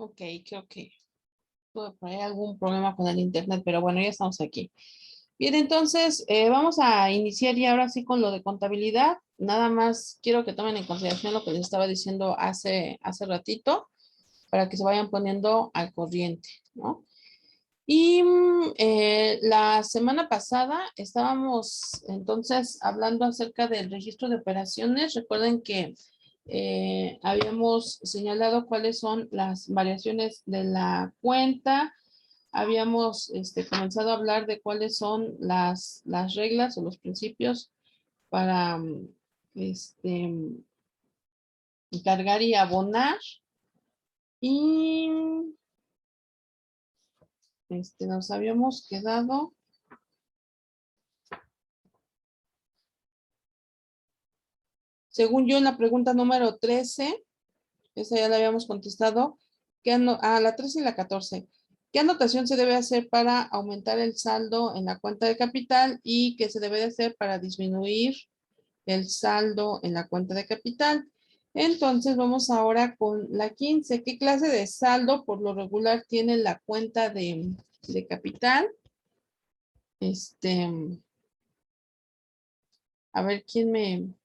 Ok, creo que tuve por ahí algún problema con el internet, pero bueno, ya estamos aquí. Bien, entonces vamos a iniciar ya ahora sí con lo de contabilidad. Nada más quiero que tomen en consideración lo que les estaba diciendo hace ratito para que se vayan poniendo al corriente, ¿no? Y la semana pasada estábamos entonces hablando acerca del registro de operaciones. Recuerden que habíamos señalado cuáles son las variaciones de la cuenta. Habíamos comenzado a hablar de cuáles son las reglas o los principios para cargar y abonar. Y nos habíamos quedado. Según yo, en la pregunta número 13, esa ya la habíamos contestado, la 13 y la 14. ¿Qué anotación se debe hacer para aumentar el saldo en la cuenta de capital y qué se debe de hacer para disminuir el saldo en la cuenta de capital? Entonces vamos ahora con la 15. ¿Qué clase de saldo por lo regular tiene la cuenta de capital? A ver, ¿quién me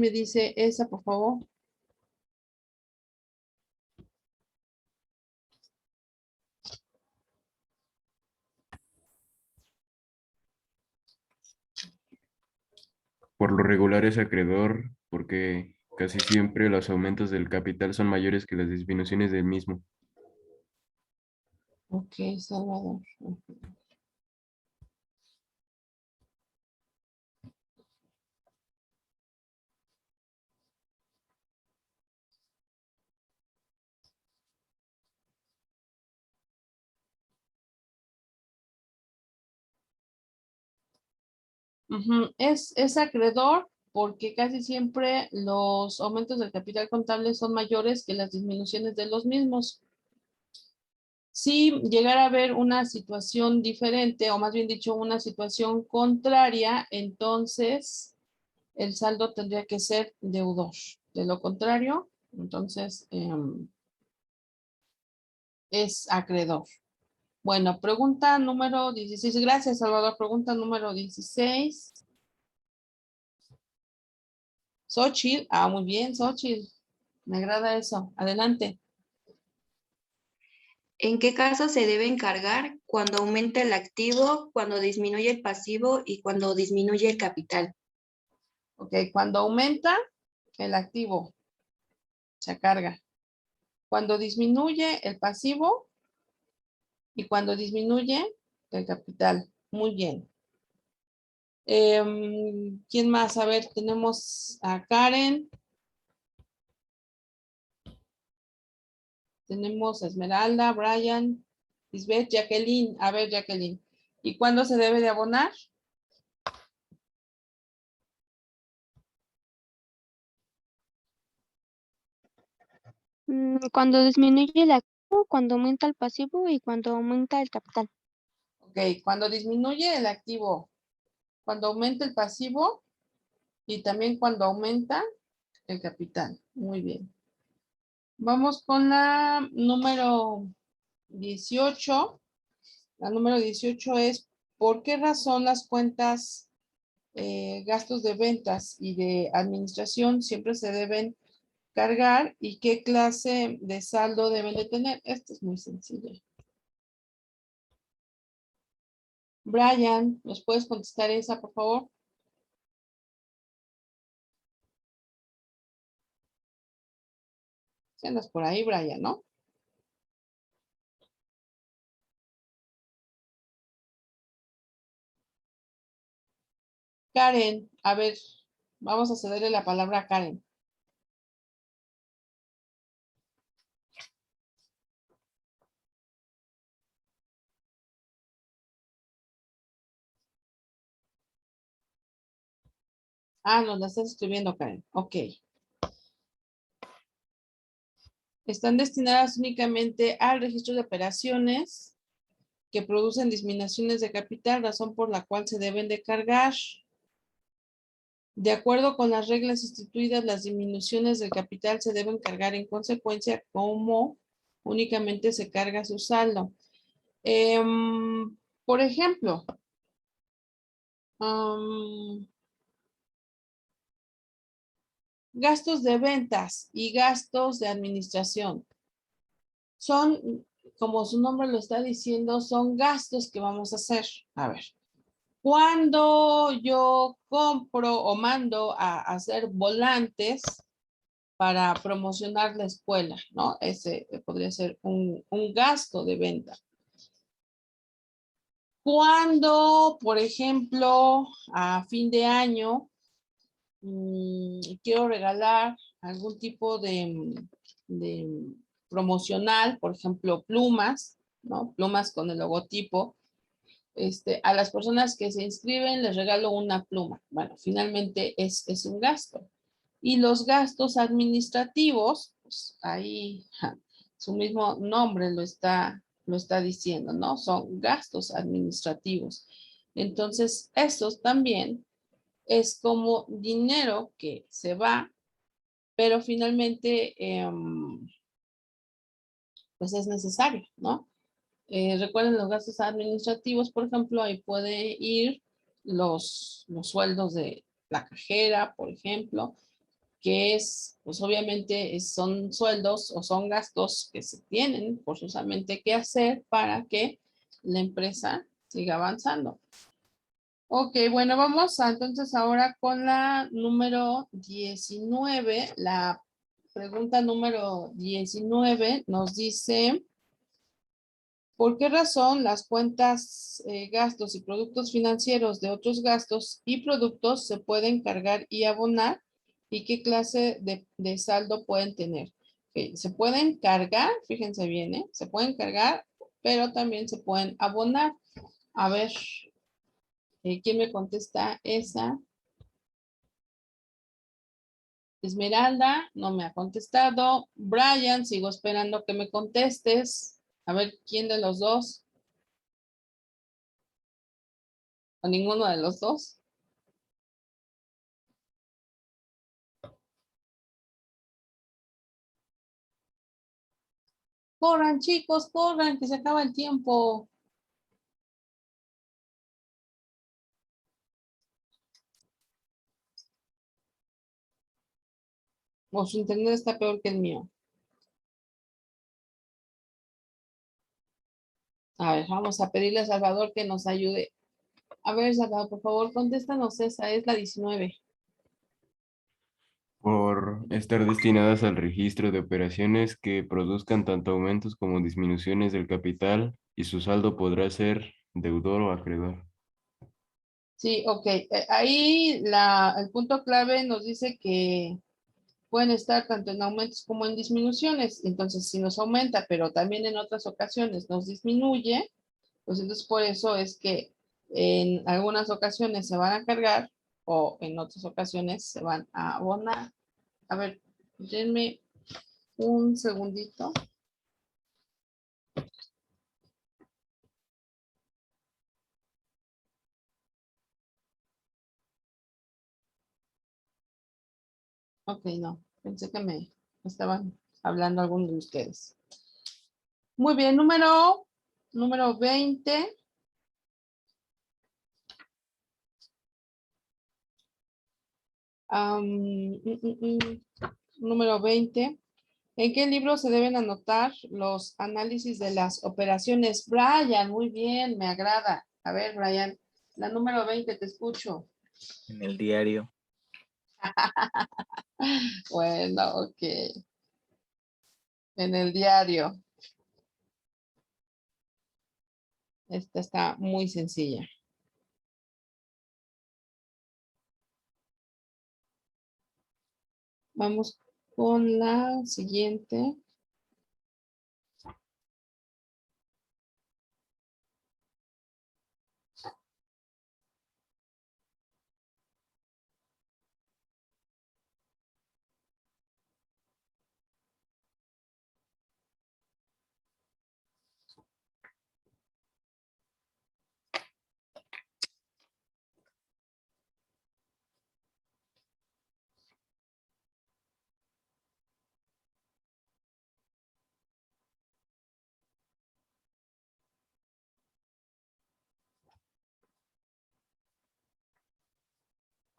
dice esa, por favor? Por lo regular es acreedor porque casi siempre los aumentos del capital son mayores que las disminuciones del mismo. Ok, Salvador. Ujú. Es acreedor porque casi siempre los aumentos del capital contable son mayores que las disminuciones de los mismos. Si llegara a haber una situación diferente, o más bien dicho, una situación contraria, entonces el saldo tendría que ser deudor. De lo contrario, entonces es acreedor. Bueno, pregunta número 16. Gracias, Salvador. Pregunta número 16. Xochitl, muy bien, Xochitl. Me agrada eso. Adelante. ¿En qué caso se debe encargar cuando aumenta el activo, cuando disminuye el pasivo y cuando disminuye el capital? Ok, cuando aumenta el activo, se carga. Cuando disminuye el pasivo y cuando disminuye el capital. Muy bien. ¿Quién más? A ver, tenemos a Karen. Tenemos a Esmeralda, Brian, Lisbeth, Jacqueline. A ver, Jacqueline. ¿Y cuándo se debe de abonar? Cuando disminuye el activo, cuando aumenta el pasivo y cuando aumenta el capital. Ok, cuando disminuye el activo, cuando aumenta el pasivo y también cuando aumenta el capital. Muy bien. Vamos con la número 18. La número 18 es, ¿por qué razón las cuentas, gastos de ventas y de administración siempre se deben cargar y qué clase de saldo deben de tener? Esto es muy sencillo. Brian, ¿nos puedes contestar esa, por favor? Si andas por ahí, Brian, ¿no? Karen, a ver, vamos a cederle la palabra a Karen. Nos la estás escribiendo, Karen. Ok. Están destinadas únicamente al registro de operaciones que producen disminuciones de capital, razón por la cual se deben de cargar. De acuerdo con las reglas instituidas, las disminuciones del capital se deben cargar en consecuencia como únicamente se carga su saldo. Por ejemplo, gastos de ventas y gastos de administración. Son, como su nombre lo está diciendo, son gastos que vamos a hacer. A ver, cuando yo compro o mando a hacer volantes para promocionar la escuela, ¿no? Ese podría ser un gasto de venta. Cuando, por ejemplo, a fin de año, quiero regalar algún tipo de promocional, por ejemplo, plumas, ¿no? Plumas con el logotipo. A las personas que se inscriben les regalo una pluma. Bueno, finalmente es un gasto. Y los gastos administrativos, pues ahí su mismo nombre lo está diciendo, ¿no? Son gastos administrativos. Entonces, esos también es como dinero que se va, pero finalmente, pues es necesario, ¿no? Recuerden los gastos administrativos, por ejemplo, ahí puede ir los sueldos de la cajera, por ejemplo, que es, pues obviamente son sueldos o son gastos que se tienen forzosamente que hacer para que la empresa siga avanzando. Ok, bueno, vamos entonces ahora con la número 19. La pregunta número 19 nos dice, ¿por qué razón las cuentas, gastos y productos financieros de otros gastos y productos se pueden cargar y abonar? ¿Y qué clase de saldo pueden tener? Ok, se pueden cargar, fíjense bien, ¿eh? Se pueden cargar, pero también se pueden abonar. A ver, ¿quién me contesta esa? Esmeralda no me ha contestado. Brian, sigo esperando que me contestes. A ver, ¿quién de los dos? ¿O ninguno de los dos? Corran, chicos, corran, que se acaba el tiempo. O su internet está peor que el mío. A ver, vamos a pedirle a Salvador que nos ayude. A ver, Salvador, por favor, contéstanos esa, es la 19. Por estar destinadas al registro de operaciones que produzcan tanto aumentos como disminuciones del capital y su saldo podrá ser deudor o acreedor. Sí, ok. Ahí el punto clave nos dice que pueden estar tanto en aumentos como en disminuciones. Entonces, si nos aumenta, pero también en otras ocasiones nos disminuye, pues entonces por eso es que en algunas ocasiones se van a cargar o en otras ocasiones se van a abonar. A ver, denme un segundito. Ok, no, pensé que me estaban hablando algunos de ustedes. Muy bien, número 20. Número 20. ¿En qué libro se deben anotar los análisis de las operaciones? Brian, muy bien, me agrada. A ver, Brian, la número 20, te escucho. En el diario. Bueno, ok. En el diario. Esta está muy sencilla. Vamos con la siguiente.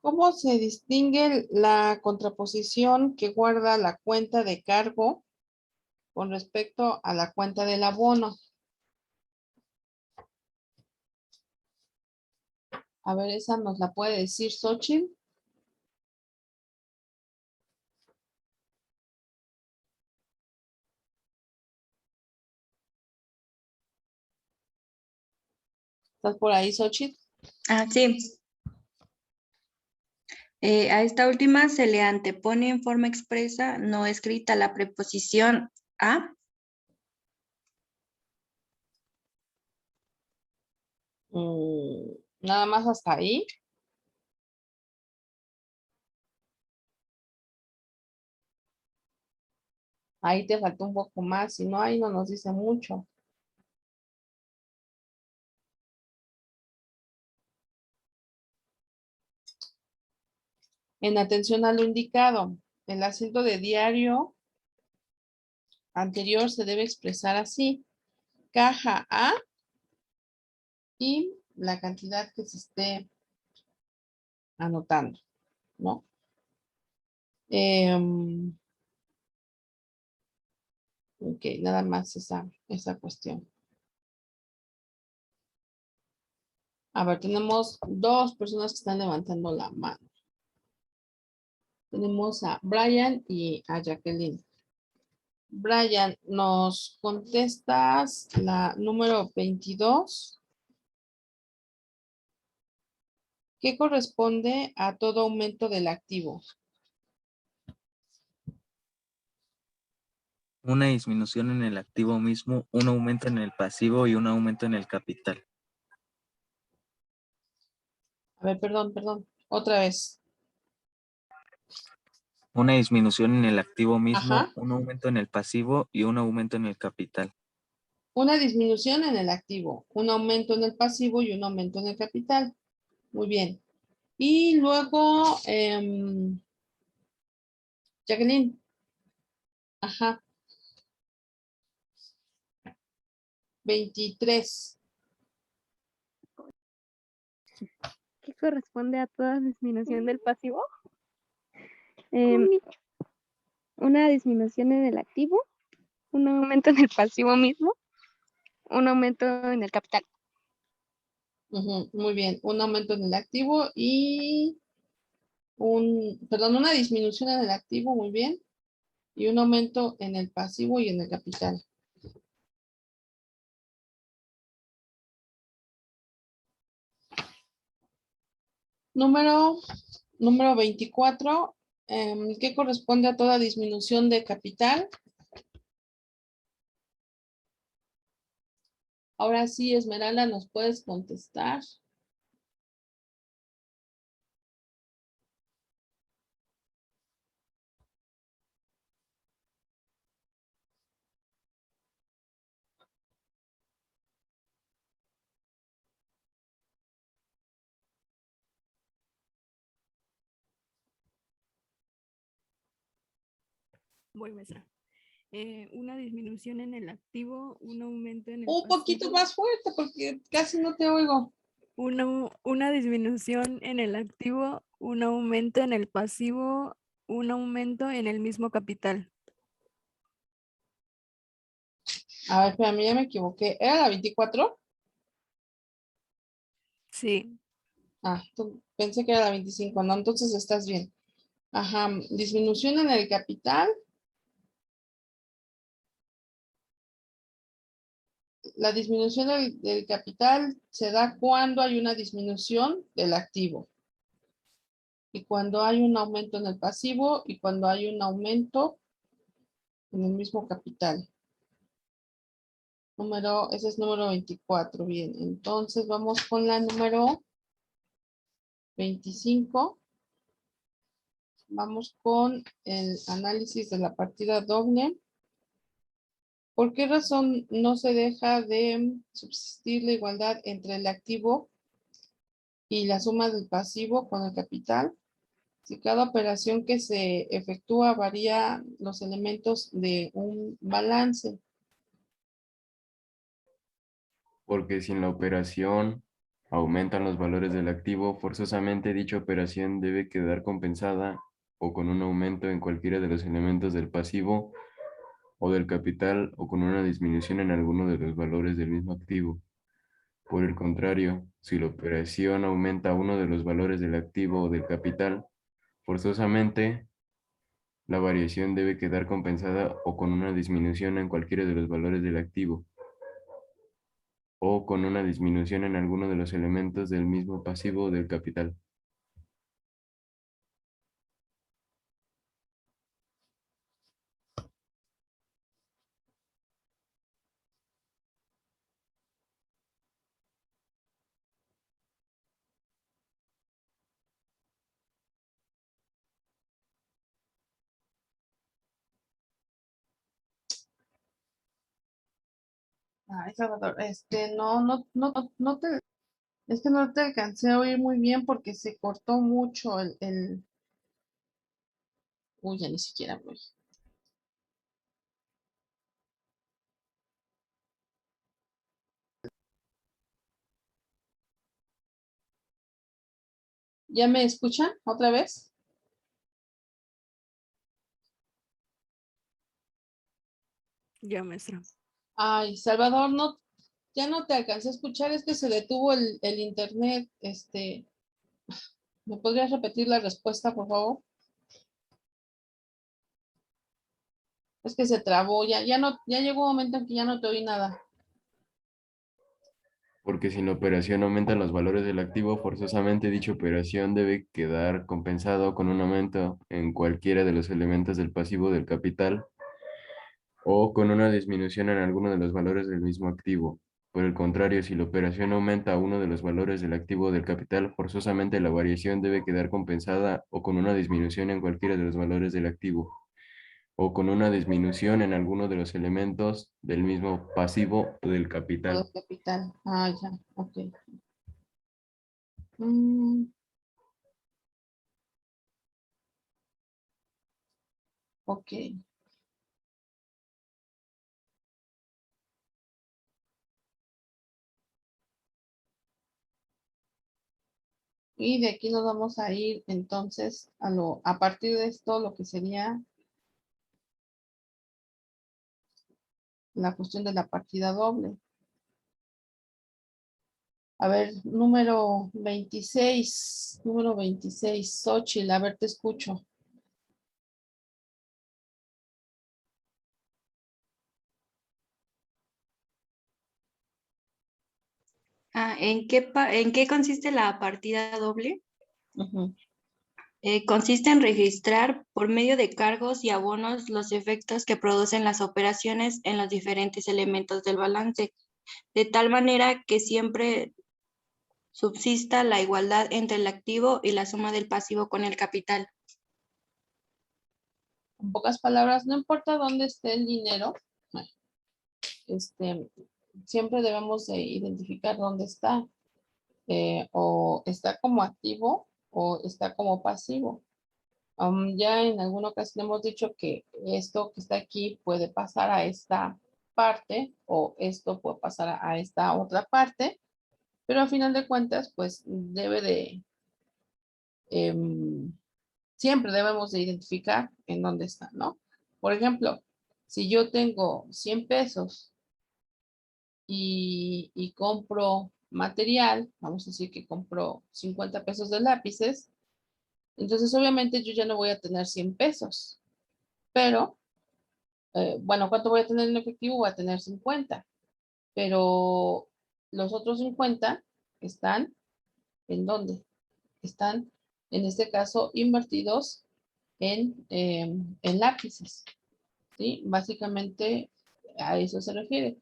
¿Cómo se distingue la contraposición que guarda la cuenta de cargo con respecto a la cuenta del abono? A ver, esa nos la puede decir Xochitl. ¿Estás por ahí, Xochitl? Ah, sí. A esta última se le antepone en forma expresa, no escrita, la preposición a. Nada más hasta ahí. Ahí te faltó un poco más, si no, ahí no nos dice mucho. En atención a lo indicado, el acento de diario anterior se debe expresar así. Caja A y la cantidad que se esté anotando, ¿no? Ok, nada más esa cuestión. A ver, tenemos dos personas que están levantando la mano. Tenemos a Brian y a Jacqueline. Brian, ¿nos contestas la número 22? ¿Qué corresponde a todo aumento del activo? Una disminución en el activo mismo, un aumento en el pasivo y un aumento en el capital. A ver, perdón. Otra vez. Una disminución en el activo mismo, Ajá. un aumento en el pasivo y un aumento en el capital. Una disminución en el activo, un aumento en el pasivo y un aumento en el capital. Muy bien. Y luego, Jacqueline. Ajá. 23. ¿Qué corresponde a toda disminución del pasivo? Una disminución en el activo, un aumento en el pasivo mismo, un aumento en el capital. Muy bien. Un aumento en el activo y una disminución en el activo, muy bien. Y un aumento en el pasivo y en el capital. Número 24, ¿qué corresponde a toda disminución de capital? Ahora sí, Esmeralda, ¿nos puedes contestar? Voy, maestra. Una disminución en el activo, un aumento en el Un poquito pasivo. más fuerte porque casi no te oigo. Una disminución en el activo, un aumento en el pasivo, un aumento en el mismo capital. A ver, espérame, ya me equivoqué. ¿Era la 24? Sí, Pensé que era la 25, no, entonces estás bien. Ajá, disminución en el capital. La disminución del capital se da cuando hay una disminución del activo. Y cuando hay un aumento en el pasivo y cuando hay un aumento en el mismo capital. Ese es número 24, bien. Entonces vamos con la número 25. Vamos con el análisis de la partida doble. ¿Por qué razón no se deja de subsistir la igualdad entre el activo y la suma del pasivo con el capital? Si cada operación que se efectúa varía los elementos de un balance. Porque sin la operación aumentan los valores del activo, forzosamente dicha operación debe quedar compensada o con un aumento en cualquiera de los elementos del pasivo o del capital o con una disminución en alguno de los valores del mismo activo. Por el contrario, si la operación aumenta uno de los valores del activo o del capital, forzosamente la variación debe quedar compensada o con una disminución en cualquiera de los valores del activo o con una disminución en alguno de los elementos del mismo pasivo o del capital. Ay, Salvador, es que no te alcancé a oír muy bien porque se cortó mucho uy, ya ni siquiera voy. ¿Ya me escuchan otra vez? Ya, maestra. Ay, Salvador, no, ya no te alcancé a escuchar, es que se detuvo el internet. ¿Me podrías repetir la respuesta, por favor? Es que se trabó, ya no, ya llegó un momento en que ya no te oí nada. Porque si la operación aumenta los valores del activo, forzosamente dicha operación debe quedar compensado con un aumento en cualquiera de los elementos del pasivo o del capital o con una disminución en alguno de los valores del mismo activo. Por el contrario, si la operación aumenta uno de los valores del activo o del capital, forzosamente la variación debe quedar compensada o con una disminución en cualquiera de los valores del activo o con una disminución en alguno de los elementos del mismo pasivo o del O capital. del capital. Ah, ya, ok. Mm, ok. Y de aquí nos vamos a ir entonces a partir de esto, lo que sería la cuestión de la partida doble. A ver, número 26, Xochitl, a ver, te escucho. ¿En qué consiste la partida doble? Ujú. Consiste en registrar por medio de cargos y abonos los efectos que producen las operaciones en los diferentes elementos del balance, de tal manera que siempre subsista la igualdad entre el activo y la suma del pasivo con el capital. En pocas palabras, no importa dónde esté el dinero, este, siempre debemos de identificar dónde está, o está como activo o está como pasivo. Ya en alguna ocasión hemos dicho que esto que está aquí puede pasar a esta parte o esto puede pasar a esta otra parte, pero a final de cuentas, pues debe de, em, siempre debemos de identificar en dónde está, ¿no? Por ejemplo, si yo tengo 100 pesos y compro material, vamos a decir que compro 50 pesos de lápices, entonces obviamente yo ya no voy a tener 100 pesos, pero bueno, ¿cuánto voy a tener en efectivo? Voy a tener 50, pero los otros 50 están ¿en dónde? Están, en este caso, invertidos en lápices, ¿sí? Básicamente a eso se refiere.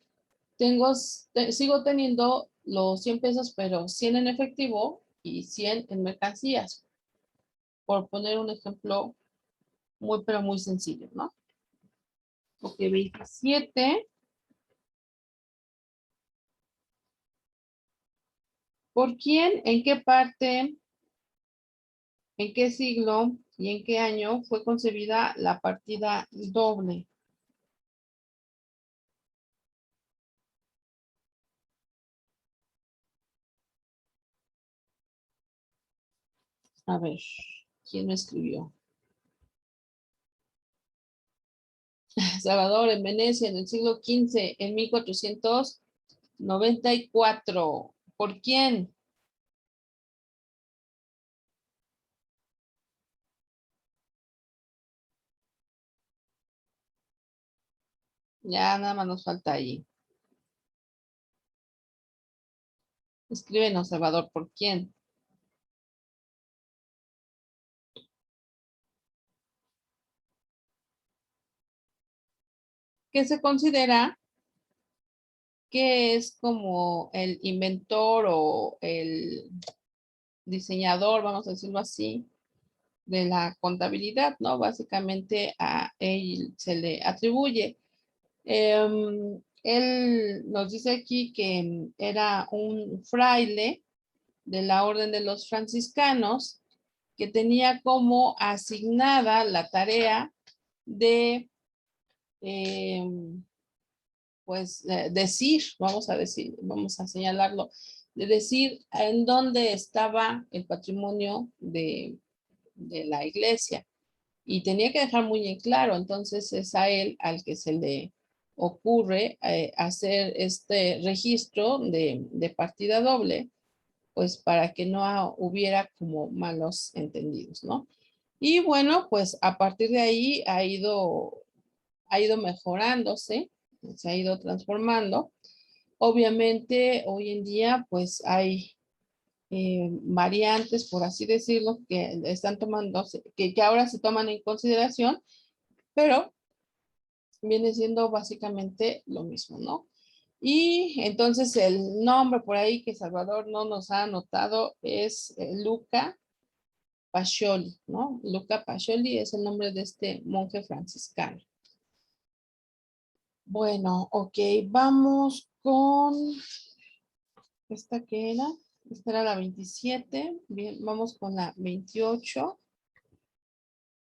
Sigo teniendo los 100 pesos, pero 100 en efectivo y 100 en mercancías, por poner un ejemplo muy, pero muy sencillo, ¿no? Ok, 27. ¿Por quién, en qué parte, en qué siglo y en qué año fue concebida la partida doble? A ver, ¿quién me escribió? Salvador en Venecia en el siglo XV, en 1494. ¿Por quién? Ya nada más nos falta ahí. Escríbenos, Salvador, ¿por quién? ¿Qué se considera que es como el inventor o el diseñador, vamos a decirlo así, de la contabilidad, ¿no? Básicamente a él se le atribuye. Él nos dice aquí que era un fraile de la orden de los franciscanos que tenía como asignada la tarea de, pues, decir, vamos a decir, vamos a señalarlo, de decir en dónde estaba el patrimonio de la iglesia. Y tenía que dejar muy en claro, entonces es a él al que se le ocurre hacer este registro de partida doble, pues para que no hubiera como malos entendidos, ¿no? Y bueno, pues a partir de ahí ha ido mejorándose, se ha ido transformando. Obviamente hoy en día pues hay variantes, por así decirlo, que están tomando, que ahora se toman en consideración, pero viene siendo básicamente lo mismo, ¿no? Y entonces el nombre por ahí que Salvador no nos ha anotado es Luca Pacioli, ¿no? Luca Pacioli es el nombre de este monje franciscano. Bueno, ok, vamos con esta que era. Esta era la 27. Bien, vamos con la 28.